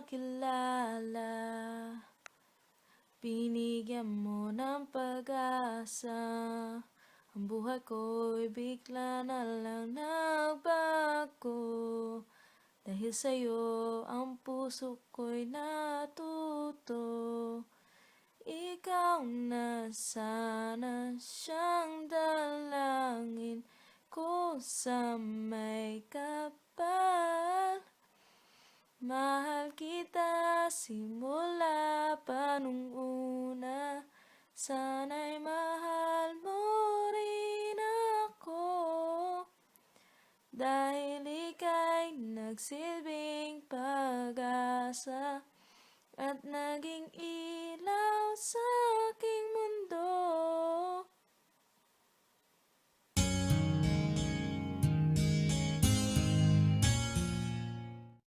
makilala. Binigyan mo ng pag-asa. Ang buhay ko'y bigla na lang nagbago. Dahil sa'yo ang puso ko'y natuto. Ikaw na sana siyang dalangin ko sa may kapal. Mahal kita simula pa nung una. Sana'y mahal mo rin ako. Dahil ika'y nagsilbing pag-asa at naging ilaw sa